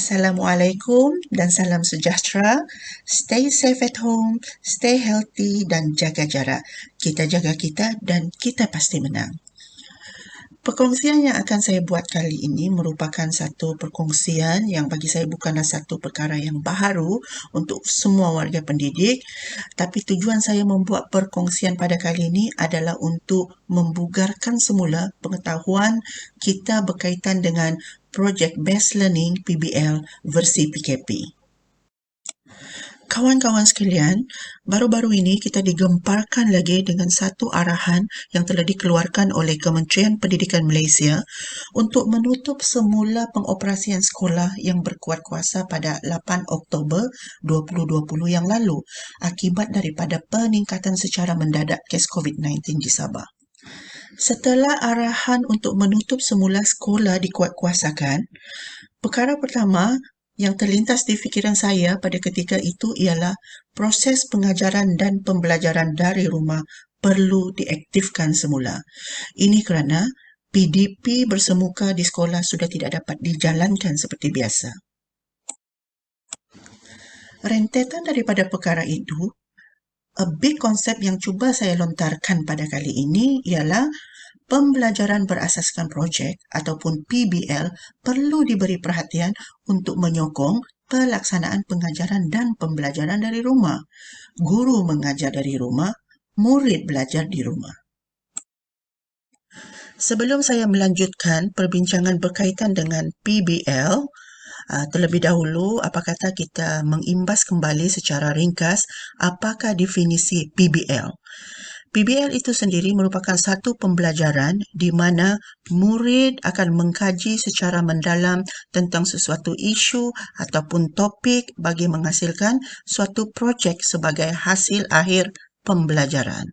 Assalamualaikum dan salam sejahtera. Stay safe at home, stay healthy dan jaga jarak. Kita jaga kita dan kita pasti menang. Perkongsian yang akan saya buat kali ini merupakan satu perkongsian yang bagi saya bukanlah satu perkara yang baharu untuk semua warga pendidik, tapi tujuan saya membuat perkongsian pada kali ini adalah untuk membugarkan semula pengetahuan kita berkaitan dengan Project Best Learning PBL versi PKP. Kawan-kawan sekalian, baru-baru ini kita digemparkan lagi dengan satu arahan yang telah dikeluarkan oleh Kementerian Pendidikan Malaysia untuk menutup semula pengoperasian sekolah yang berkuat kuasa pada 8 Oktober 2020 yang lalu akibat daripada peningkatan secara mendadak kes COVID-19 di Sabah. Setelah arahan untuk menutup semula sekolah dikuatkuasakan, perkara pertama yang terlintas di fikiran saya pada ketika itu ialah proses pengajaran dan pembelajaran dari rumah perlu diaktifkan semula. Ini kerana PDP bersemuka di sekolah sudah tidak dapat dijalankan seperti biasa. Rentetan daripada perkara itu, a big konsep yang cuba saya lontarkan pada kali ini ialah pembelajaran berasaskan projek ataupun PBL perlu diberi perhatian untuk menyokong pelaksanaan pengajaran dan pembelajaran dari rumah. Guru mengajar dari rumah, murid belajar di rumah. Sebelum saya melanjutkan perbincangan berkaitan dengan PBL, terlebih dahulu, apa kata kita mengimbas kembali secara ringkas apakah definisi PBL. PBL itu sendiri merupakan satu pembelajaran di mana murid akan mengkaji secara mendalam tentang sesuatu isu ataupun topik bagi menghasilkan suatu projek sebagai hasil akhir pembelajaran.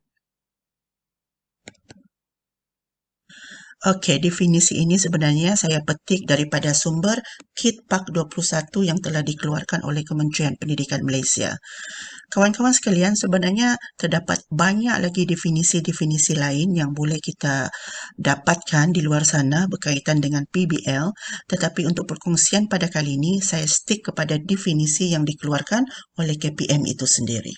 Okey, definisi ini sebenarnya saya petik daripada sumber KIT Pak 21 yang telah dikeluarkan oleh Kementerian Pendidikan Malaysia. Kawan-kawan sekalian, sebenarnya terdapat banyak lagi definisi-definisi lain yang boleh kita dapatkan di luar sana berkaitan dengan PBL, tetapi untuk perkongsian pada kali ini, saya stick kepada definisi yang dikeluarkan oleh KPM itu sendiri.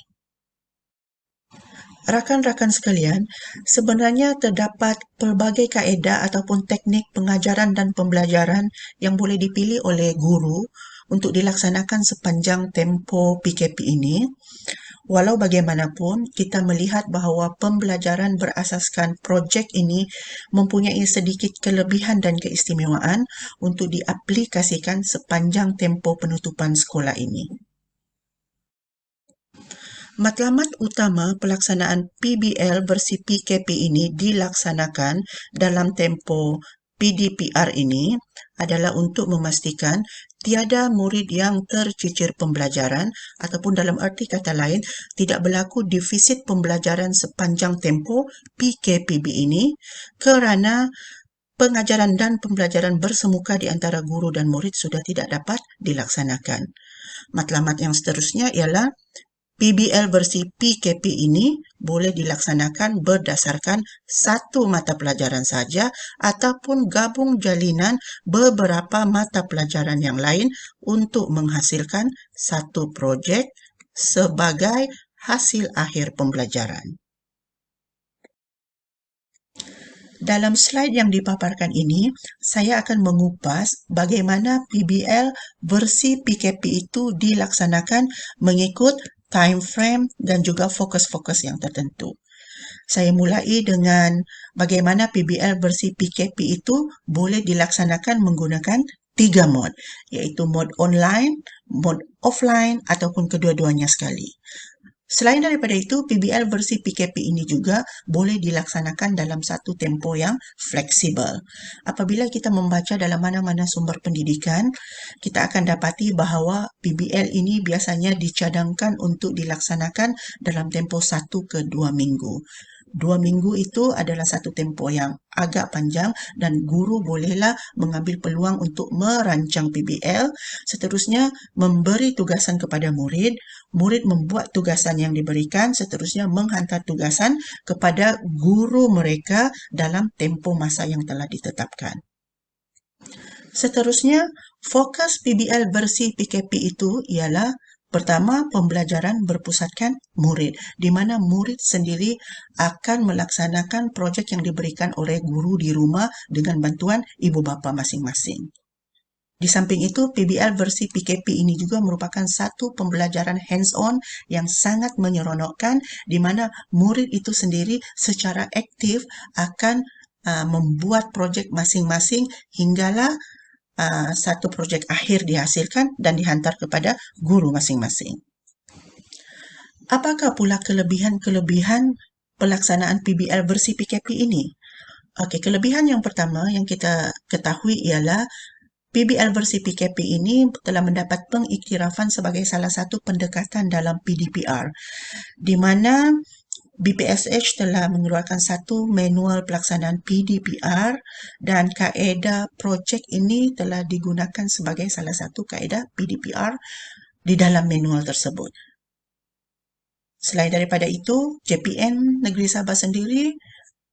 Rakan-rakan sekalian, sebenarnya terdapat pelbagai kaedah ataupun teknik pengajaran dan pembelajaran yang boleh dipilih oleh guru untuk dilaksanakan sepanjang tempoh PKP ini. Walau bagaimanapun, kita melihat bahawa pembelajaran berasaskan projek ini mempunyai sedikit kelebihan dan keistimewaan untuk diaplikasikan sepanjang tempoh penutupan sekolah ini. Matlamat utama pelaksanaan PBL versi PKP ini dilaksanakan dalam tempoh PDPR ini adalah untuk memastikan tiada murid yang tercicir pembelajaran ataupun dalam arti kata lain tidak berlaku defisit pembelajaran sepanjang tempoh PKPB ini kerana pengajaran dan pembelajaran bersemuka di antara guru dan murid sudah tidak dapat dilaksanakan. Matlamat yang seterusnya ialah PBL versi PKP ini boleh dilaksanakan berdasarkan satu mata pelajaran saja ataupun gabung jalinan beberapa mata pelajaran yang lain untuk menghasilkan satu projek sebagai hasil akhir pembelajaran. Dalam slide yang dipaparkan ini, saya akan mengupas bagaimana PBL versi PKP itu dilaksanakan mengikut time frame dan juga fokus-fokus yang tertentu. Saya mulai dengan bagaimana PBL versi PKP itu boleh dilaksanakan menggunakan 3 mod, iaitu mod online, mod offline ataupun kedua-duanya sekali. Selain daripada itu, PBL versi PKP ini juga boleh dilaksanakan dalam satu tempoh yang fleksibel. Apabila kita membaca dalam mana-mana sumber pendidikan, kita akan dapati bahawa PBL ini biasanya dicadangkan untuk dilaksanakan dalam tempoh 1 ke 2 minggu. 2 minggu itu adalah satu tempoh yang agak panjang dan guru bolehlah mengambil peluang untuk merancang PBL, seterusnya memberi tugasan kepada murid, murid membuat tugasan yang diberikan, seterusnya menghantar tugasan kepada guru mereka dalam tempoh masa yang telah ditetapkan. Seterusnya, fokus PBL versi PKP itu ialah pertama, pembelajaran berpusatkan murid, di mana murid sendiri akan melaksanakan projek yang diberikan oleh guru di rumah dengan bantuan ibu bapa masing-masing. Di samping itu, PBL versi PKP ini juga merupakan satu pembelajaran hands-on yang sangat menyeronokkan, di mana murid itu sendiri secara aktif akan membuat projek masing-masing hinggalah satu projek akhir dihasilkan dan dihantar kepada guru masing-masing. Apakah pula kelebihan-kelebihan pelaksanaan PBL versi PKP ini? Okey, kelebihan yang pertama yang kita ketahui ialah PBL versi PKP ini telah mendapat pengiktirafan sebagai salah satu pendekatan dalam PDPR, di mana BPSH telah mengeluarkan satu manual pelaksanaan PDPR dan kaedah projek ini telah digunakan sebagai salah satu kaedah PDPR di dalam manual tersebut. Selain daripada itu, JPN Negeri Sabah sendiri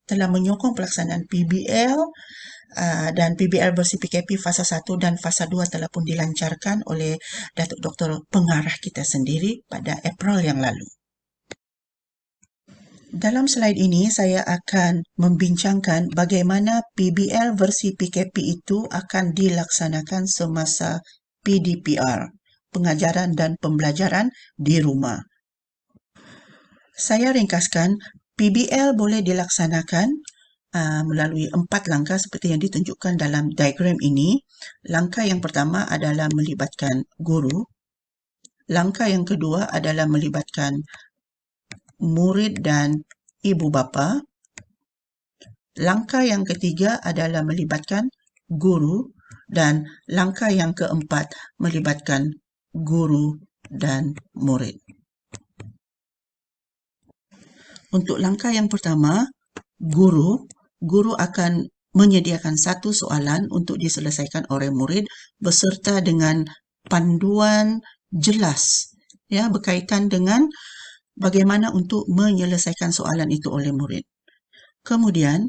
telah menyokong pelaksanaan PBL dan PBL versi PKP fasa 1 dan fasa 2 telah pun dilancarkan oleh Datuk Dr. Pengarah kita sendiri pada April yang lalu. Dalam slide ini, saya akan membincangkan bagaimana PBL versi PKP itu akan dilaksanakan semasa PDPR, pengajaran dan pembelajaran di rumah. Saya ringkaskan, PBL boleh dilaksanakan melalui 4 langkah seperti yang ditunjukkan dalam diagram ini. Langkah yang pertama adalah melibatkan guru. Langkah yang kedua adalah melibatkan murid dan ibu bapa. Langkah yang ketiga adalah melibatkan guru dan langkah yang keempat melibatkan guru dan murid. Untuk langkah yang pertama, guru akan menyediakan satu soalan untuk diselesaikan oleh murid beserta dengan panduan jelas berkaitan dengan bagaimana untuk menyelesaikan soalan itu oleh murid. Kemudian,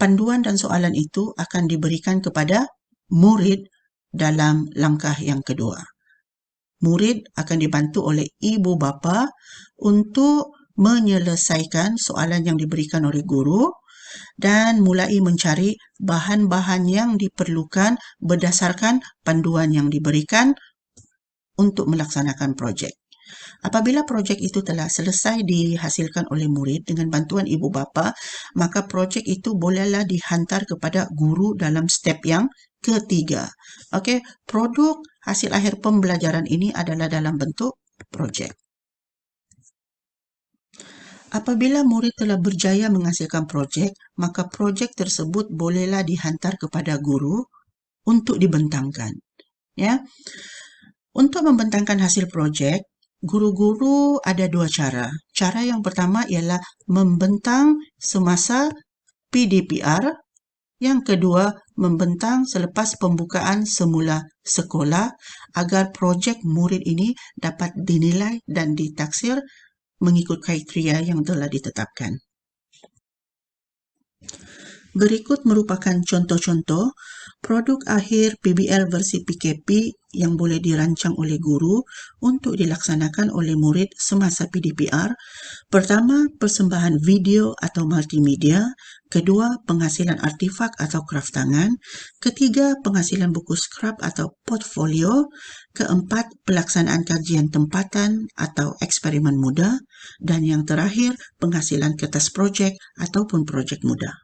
panduan dan soalan itu akan diberikan kepada murid dalam langkah yang kedua. Murid akan dibantu oleh ibu bapa untuk menyelesaikan soalan yang diberikan oleh guru dan mulai mencari bahan-bahan yang diperlukan berdasarkan panduan yang diberikan untuk melaksanakan projek. Apabila projek itu telah selesai dihasilkan oleh murid dengan bantuan ibu bapa, maka projek itu bolehlah dihantar kepada guru dalam step yang ketiga. Okey, produk hasil akhir pembelajaran ini adalah dalam bentuk projek. Apabila murid telah berjaya menghasilkan projek, maka projek tersebut bolehlah dihantar kepada guru untuk dibentangkan. Untuk membentangkan hasil projek, guru-guru ada dua cara. Cara yang pertama ialah membentang semasa PDPR. Yang kedua, membentang selepas pembukaan semula sekolah agar projek murid ini dapat dinilai dan ditaksir mengikut kriteria yang telah ditetapkan. Berikut merupakan contoh-contoh produk akhir PBL versi PKP yang boleh dirancang oleh guru untuk dilaksanakan oleh murid semasa PDPR. Pertama, persembahan video atau multimedia. Kedua, penghasilan artifak atau kraf tangan. Ketiga, penghasilan buku skrap atau portfolio. Keempat, pelaksanaan kajian tempatan atau eksperimen muda. Dan yang terakhir, penghasilan kertas projek ataupun projek muda.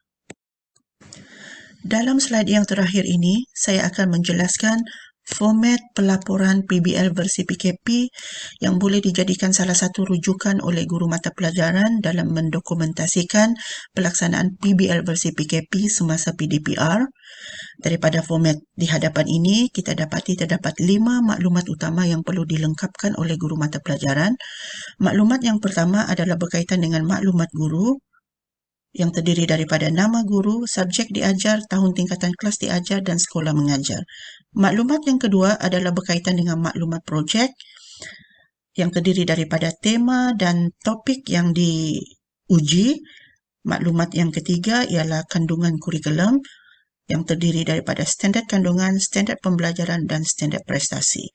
Dalam slide yang terakhir ini, saya akan menjelaskan format pelaporan PBL versi PKP yang boleh dijadikan salah satu rujukan oleh guru mata pelajaran dalam mendokumentasikan pelaksanaan PBL versi PKP semasa PDPR. Daripada format di hadapan ini, kita dapati terdapat 5 maklumat utama yang perlu dilengkapkan oleh guru mata pelajaran. Maklumat yang pertama adalah berkaitan dengan maklumat guru, yang terdiri daripada nama guru, subjek diajar, tahun tingkatan kelas diajar dan sekolah mengajar. Maklumat yang kedua adalah berkaitan dengan maklumat projek yang terdiri daripada tema dan topik yang diuji. Maklumat yang ketiga ialah kandungan kurikulum yang terdiri daripada standard kandungan, standard pembelajaran dan standard prestasi.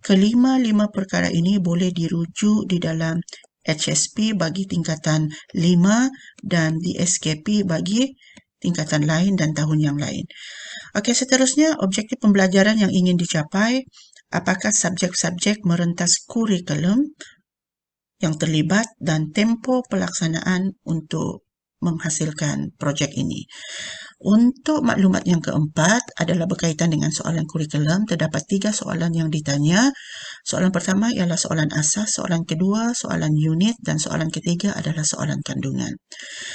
Kelima-lima perkara ini boleh dirujuk di dalam HSP bagi tingkatan 5 dan DSKP bagi tingkatan lain dan tahun yang lain. Okey, seterusnya objektif pembelajaran yang ingin dicapai, apakah subjek-subjek merentas kurikulum yang terlibat dan tempoh pelaksanaan untuk menghasilkan projek ini. Untuk maklumat yang keempat adalah berkaitan dengan soalan kurikulum. Terdapat 3 soalan yang ditanya. Soalan pertama ialah soalan asas, soalan kedua soalan unit dan soalan ketiga adalah soalan kandungan.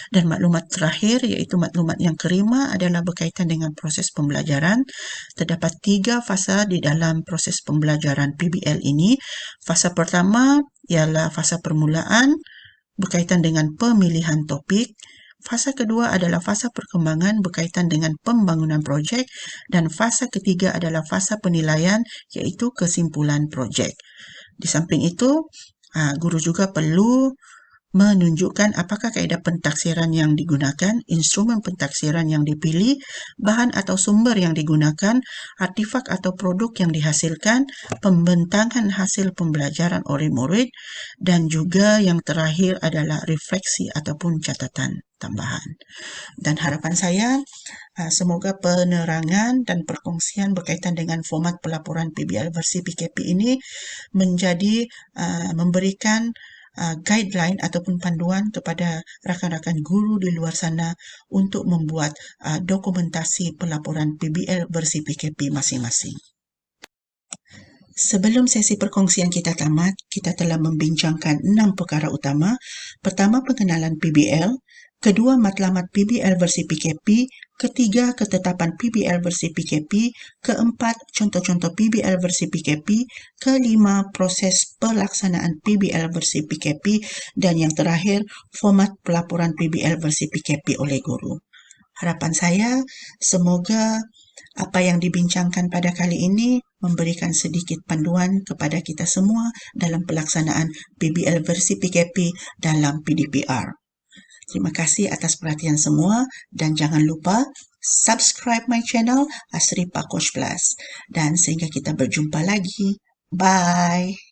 Dan maklumat terakhir iaitu maklumat yang kelima adalah berkaitan dengan proses pembelajaran. Terdapat 3 fasa di dalam proses pembelajaran PBL ini. Fasa pertama ialah fasa permulaan berkaitan dengan pemilihan topik. Fasa kedua adalah fasa perkembangan berkaitan dengan pembangunan projek dan fasa ketiga adalah fasa penilaian iaitu kesimpulan projek. Di samping itu, guru juga perlu menunjukkan apakah kaedah pentaksiran yang digunakan, instrumen pentaksiran yang dipilih, bahan atau sumber yang digunakan, artifak atau produk yang dihasilkan, pembentangan hasil pembelajaran oleh murid, dan juga yang terakhir adalah refleksi ataupun catatan tambahan. Dan harapan saya, semoga penerangan dan perkongsian berkaitan dengan format pelaporan PBL versi PKP ini menjadi memberikan guideline ataupun panduan kepada rakan-rakan guru di luar sana untuk membuat dokumentasi pelaporan PBL versi PKP masing-masing. Sebelum sesi perkongsian kita tamat, kita telah membincangkan 6 perkara utama. Pertama, pengenalan PBL. Kedua, matlamat PBL versi PKP. Ketiga, ketetapan PBL versi PKP. Keempat, contoh-contoh PBL versi PKP. Kelima, proses pelaksanaan PBL versi PKP. Dan yang terakhir, format pelaporan PBL versi PKP oleh guru. Harapan saya, semoga apa yang dibincangkan pada kali ini memberikan sedikit panduan kepada kita semua dalam pelaksanaan PBL versi PKP dalam PDPR. Terima kasih atas perhatian semua dan jangan lupa subscribe my channel Asri Pak Coach Plus. Dan sehingga kita berjumpa lagi. Bye!